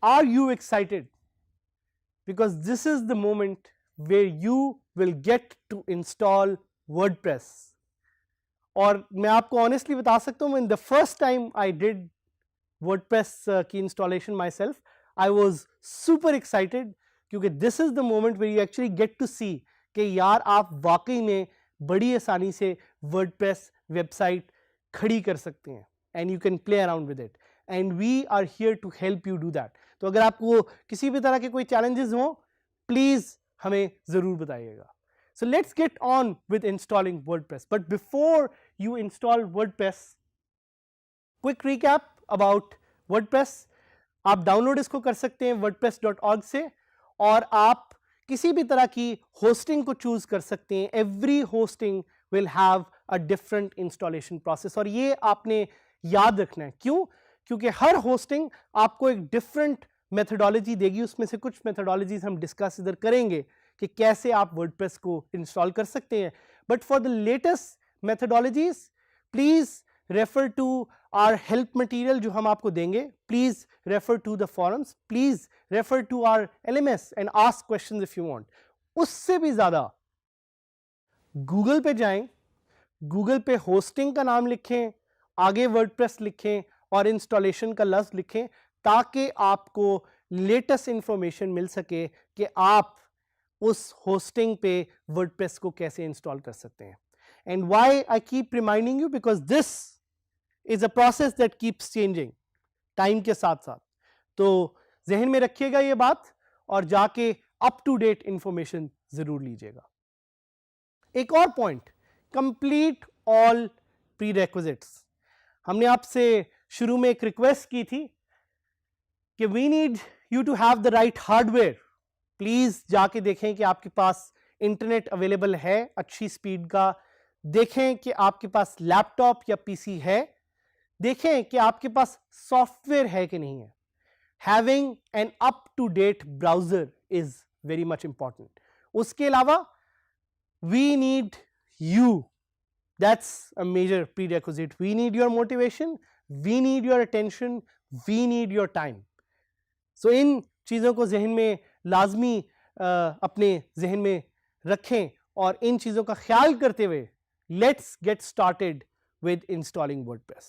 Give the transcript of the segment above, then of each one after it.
Are you excited? Because this is the moment where you will get to install WordPress. और मैं आपको honestly बता सकता हूँ, when the first time I did WordPress की installation myself, I was super excited क्योंकि this is the moment where you actually get to see कि यार आप वाकई में बड़ी आसानी से WordPress website खड़ी कर सकते हैं and you can play around with it and we are here to help you do that. तो अगर आपको किसी भी तरह के कोई challenges हो, please हमें ज़रूर बताइएगा. So let's get on with installing WordPress. But before you install WordPress, quick recap about WordPress. आप डाउनलोड इसको कर सकते हैं wordpress.org से और आप किसी भी तरह की होस्टिंग को चूज कर सकते हैं. Every hosting will have a different installation process और ये आपने याद रखना है. क्यों? क्योंकि हर होस्टिंग आपको एक डिफरेंट मेथोडोलॉजी देगी. उसमें से कुछ मेथोडोलॉजीज हम डिस्कस इधर करेंगे कि कैसे आप वर्डप्रेस को इंस्टॉल कर सकते हैं. But for the latest methodologies please refer to our help material जो हम आपको देंगे. Please refer to the forums, please refer to our LMS and ask questions if you want. उससे भी ज्यादा गूगल पे जाएं, गूगल पे होस्टिंग का नाम लिखें, आगे वर्डप्रेस लिखें और इंस्टॉलेशन का लफ्ज लिखें ताकि आपको लेटेस्ट इंफॉर्मेशन मिल सके कि आप उस होस्टिंग पे वर्डप्रेस को कैसे इंस्टॉल कर सकते हैं. And why I keep reminding you, because this is a process that keeps changing time के साथ साथ. तो जहन में रखिएगा ये बात और जाके अप टू डेट इंफॉर्मेशन जरूर लीजिएगा. एक और पॉइंट, कंप्लीट ऑल प्रीरेक्विजिट्स. हमने आपसे शुरू में एक रिक्वेस्ट की थी कि we need you to have the right hardware. Please जाके देखें कि आपके पास इंटरनेट अवेलेबल है अच्छी स्पीड का. देखें कि आपके पास लैपटॉप या पीसी है. देखें कि आपके पास सॉफ्टवेयर है कि नहीं है. Having an up to date browser is very much important. उसके अलावा we need you. That's a major prerequisite. We need your motivation, we need your attention, we need your time. So इन चीज़ों को जहन में लाजमी अपने जहन में रखें और इन चीज़ों का ख्याल करते हुए let's get started with installing WordPress.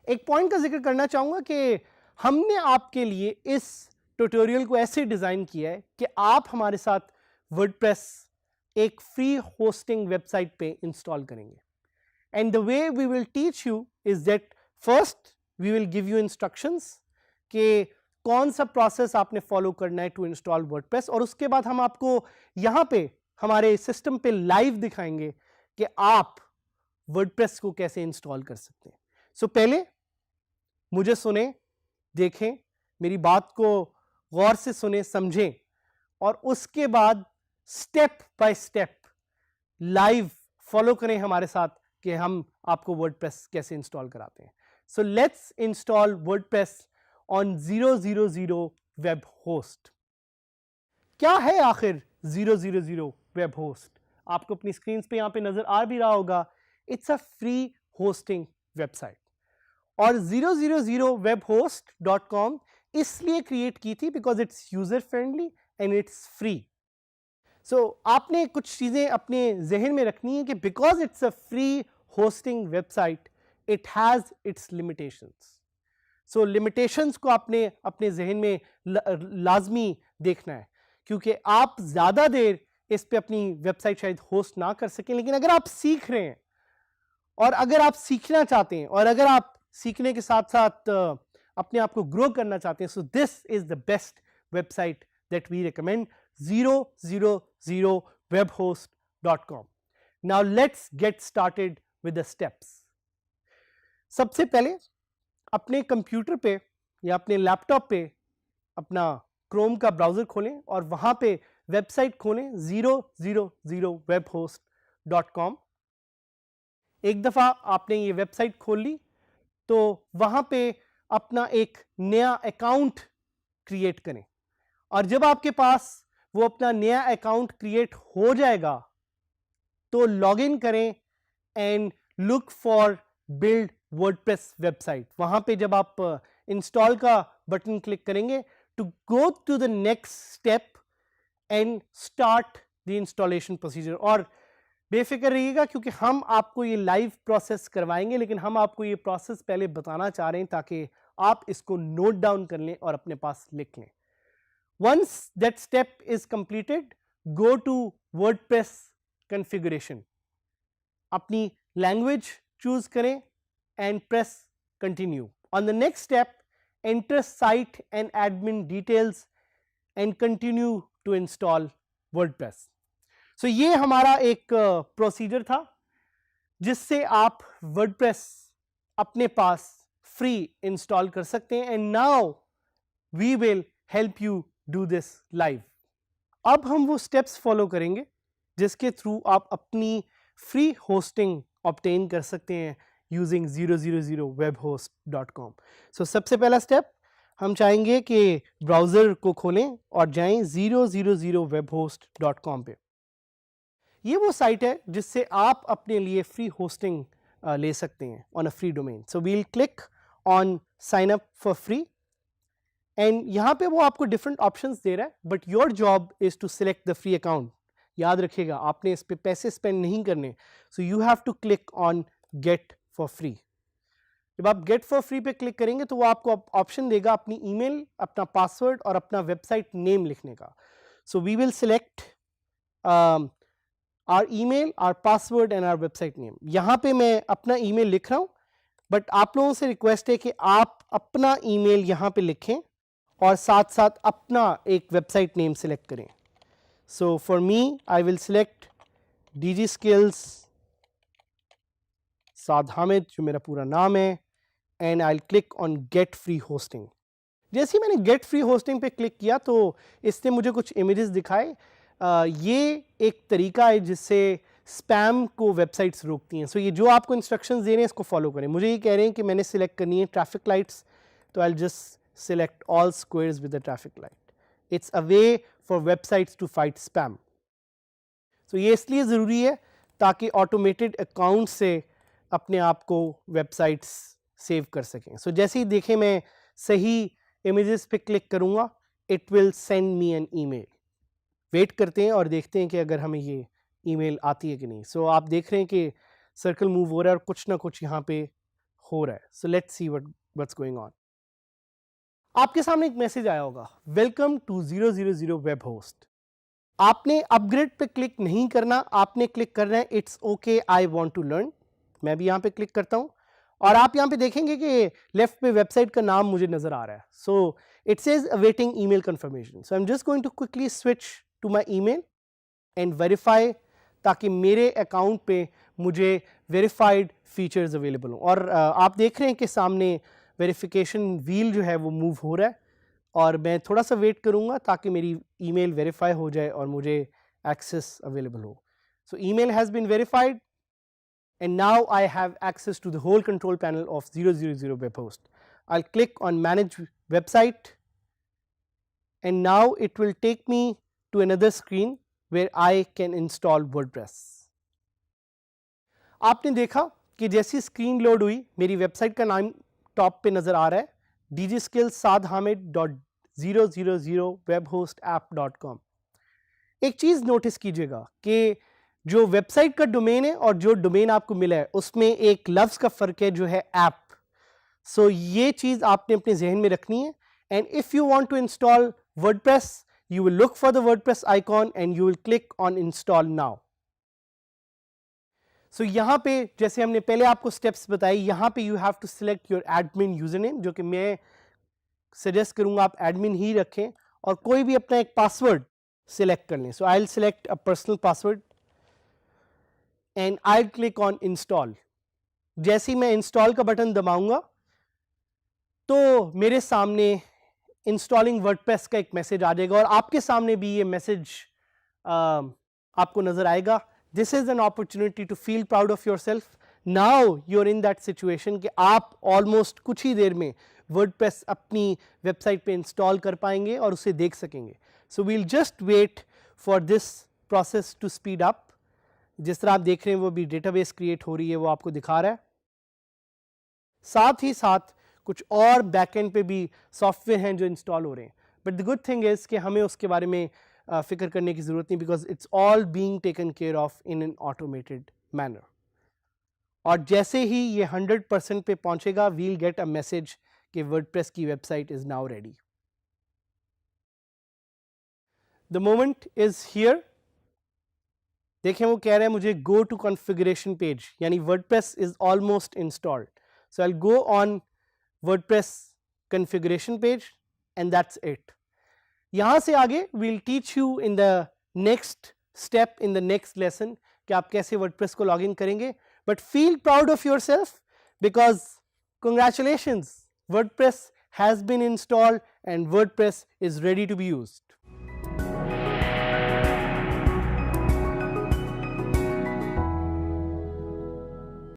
एक पॉइंट का जिक्र करना चाहूँगा कि हमने आपके लिए इस ट्यूटोरियल को ऐसे डिज़ाइन किया है कि आप हमारे साथ WordPress एक फ्री होस्टिंग वेबसाइट पे इंस्टॉल करेंगे. And the way we will teach you is that first we will give you instructions कि कौन सा प्रोसेस आपने फॉलो करना है टू इंस्टॉल वर्डप्रेस. और उसके बाद हम आपको यहाँ पे हमारे सिस्टम पे लाइव दिखाएंगे कि आप वर्डप्रेस को कैसे इंस्टॉल कर सकते हैं. सो पहले मुझे सुने, देखें, मेरी बात को गौर से सुने, समझें और उसके बाद step by step live follow करें हमारे साथ कि हम आपको वर्डप्रेस कैसे इंस्टॉल कराते हैं. So let's install WordPress on 000 web host. क्या है आखिर 000 वेब होस्ट? आपको अपनी स्क्रीन पे यहां पे नजर आ भी रहा होगा. It's a free hosting website और 000webhost.com इसलिए क्रिएट की थी because it's user friendly and it's free. So आपने कुछ चीज़ें अपने जहन में रखनी है कि because it's a free hosting website it has its limitations. So limitations को आपने अपने जहन में लाजमी देखना है क्योंकि आप ज़्यादा देर इस पे अपनी वेबसाइट शायद होस्ट ना कर सकें. लेकिन अगर आप सीख रहे हैं और अगर आप सीखना चाहते हैं और अगर आप सीखने के साथ साथ अपने आप को ग्रो करना चाहते हैं, so this is the best website that we recommend, 000webhost.com. Now let's get started with the steps. सबसे पहले अपने कंप्यूटर पे या अपने लैपटॉप पे अपना क्रोम का ब्राउजर खोलें और वहां पे वेबसाइट खोलें 000webhost.com. एक दफ़ा आपने ये वेबसाइट खोल ली तो वहाँ पे अपना एक नया अकाउंट क्रिएट करें, और जब आपके पास वो अपना नया अकाउंट क्रिएट हो जाएगा तो लॉग इन करें and look for build WordPress website. वहां पे जब आप इंस्टॉल का बटन क्लिक करेंगे to go to the next step and start the installation procedure. और बेफिक्र रहिएगा क्योंकि हम आपको ये लाइव प्रोसेस करवाएंगे, लेकिन हम आपको ये प्रोसेस पहले बताना चाह रहे हैं ताकि आप इसको नोट डाउन कर लें और अपने पास लिख लें। Once that step is completed, go to WordPress configuration. अपनी language choose करें and press continue. On the next step, enter site and admin details and continue to install WordPress. So ये हमारा एक प्रोसीजर था जिससे आप WordPress अपने पास free install कर सकते हैं, and now we will help you do this live. अब हम वो स्टेप्स फॉलो करेंगे जिसके थ्रू आप अपनी फ्री होस्टिंग ऑब्टेन कर सकते हैं यूजिंग 000webhost.com. सो सबसे पहला स्टेप हम चाहेंगे कि ब्राउज़र को खोलें और जाएं 000webhost.com पे। ये वो साइट है जिससे आप अपने लिए फ्री होस्टिंग ले सकते हैं on a free domain. So we'll click on sign up for free and यहाँ पे वो आपको डिफरेंट ऑप्शंस दे रहा है, but your job is to select the free account. याद रखिएगा आपने इस पे पैसे स्पेंड नहीं करने, so you have to click on get for free. जब आप गेट फॉर फ्री पे क्लिक करेंगे तो वो आपको ऑप्शन देगा अपनी ईमेल, अपना पासवर्ड और अपना वेबसाइट नेम लिखने का. So we will select our email, our password and our website name. यहाँ पे मैं अपना ईमेल लिख रहा हूँ, बट आप लोगों से रिक्वेस्ट है कि आप अपना ईमेल यहाँ पे लिखें और साथ साथ अपना एक वेबसाइट नेम सिलेक्ट करें. So for me I will select DG Skills साद हामिद, जो मेरा पूरा नाम है, and I will click on get free hosting. जैसे ही मैंने गेट फ्री होस्टिंग पे क्लिक किया तो इसने मुझे कुछ इमेजेस दिखाए. ये एक तरीका है जिससे स्पैम को वेबसाइट्स रोकती हैं. सो ये जो आपको इंस्ट्रक्शंस दे रहे हैं इसको फॉलो करें. मुझे ये कह रहे हैं कि मैंने सिलेक्ट करनी है ट्रैफिक लाइट्स, तो I will just select all squares with the traffic light. It's a way for websites to fight spam. So ये इसलिए ज़रूरी है ताकि automated account से अपने आप को websites सेव कर सकें. So जैसे ही देखें मैं सही images पे क्लिक करूँगा, it will send me an email. Wait करते हैं और देखते हैं कि अगर हमें ये ईमेल आती है कि नहीं. So आप देख रहे हैं कि सर्कल मूव हो रहा है और कुछ ना कुछ यहाँ पे हो रहा है. So let's see what's going on. आपके सामने एक मैसेज आया होगा, वेलकम टू 000 वेब होस्ट. आपने अपग्रेड पे क्लिक नहीं करना, आपने क्लिक करना है it's okay I want to learn. मैं भी यहाँ पे क्लिक करता हूँ और आप यहाँ पे देखेंगे कि लेफ्ट पे वेबसाइट का नाम मुझे नजर आ रहा है. So it says awaiting email confirmation. So I am just going to quickly switch to my email and verify, ताकि मेरे अकाउंट पे मुझे वेरीफाइड फीचर्स अवेलेबल हों. और आप देख रहे हैं कि सामने वेरिफिकेशन व्हील जो है वो मूव हो रहा है और मैं थोड़ा सा वेट करूंगा ताकि मेरी ईमेल वेरीफाई हो जाए और मुझे एक्सेस अवेलेबल हो. So email has been verified and now I have access to the whole control panel of 000 web host. I will click on manage website and now it will take me to another screen where I can install WordPress. आपने देखा कि जैसी screen load हुई मेरी website का नाम top पे नजर आ रहा है, dgskills.sadhamid.000webhostapp.com. एक चीज नोटिस कीजिएगा कि जो वेबसाइट का डोमेन है और जो डोमेन आपको मिला है उसमें एक लफ्ज का फर्क है जो है ऐप. सो ये चीज आपने अपने जहन में रखनी है. And if you want to install WordPress, you will look for the WordPress icon and you will click on install now. So यहाँ पे जैसे हमने पहले आपको स्टेप्स बताई, यहाँ पे you have to select your admin user name, जो कि मैं सजेस्ट करूँगा आप एडमिन ही रखें, और कोई भी अपना एक पासवर्ड सिलेक्ट कर लें. So I will select a personal password and I will click on install. जैसे ही मैं इंस्टॉल का बटन दबाऊंगा तो मेरे सामने इंस्टॉलिंग वर्डप्रेस का एक मैसेज आ जाएगा और आपके सामने भी ये मैसेज आपको नजर आएगा. This is an opportunity to feel proud of yourself now you are in that situation कि आप ऑलमोस्ट कुछ ही देर में वर्डप्रेस अपनी वेबसाइट पे इंस्टॉल कर पाएंगे और उसे देख सकेंगे. So we'll just wait for this process to speed up. जिस तरह आप देख रहे हैं वो भी डेटाबेस क्रिएट हो रही है, वो आपको दिखा रहा है. साथ ही साथ कुछ और बैकएंड पे भी सॉफ्टवेयर हैं जो इंस्टॉल हो रहे हैं. But the good thing is कि हमें उसके बारे में फिक्र करने की जरूरत नहीं, because it's all being taken care of in an automated manner. और जैसे ही ये 100% पे पहुंचेगा, वील गेट अ मैसेज कि वर्डप्रेस की website is now ready. The moment is here. देखें वो कह रहे हैं मुझे गो टू कॉन्फ़िगरेशन पेज, यानी WordPress is almost installed. So I will go on WordPress configuration page and that's it. यहां से आगे we'll teach you in the next step in the next lesson कि आप कैसे वर्डप्रेस को log in करेंगे. But feel proud of yourself because congratulations, WordPress has been installed and WordPress is ready to be used.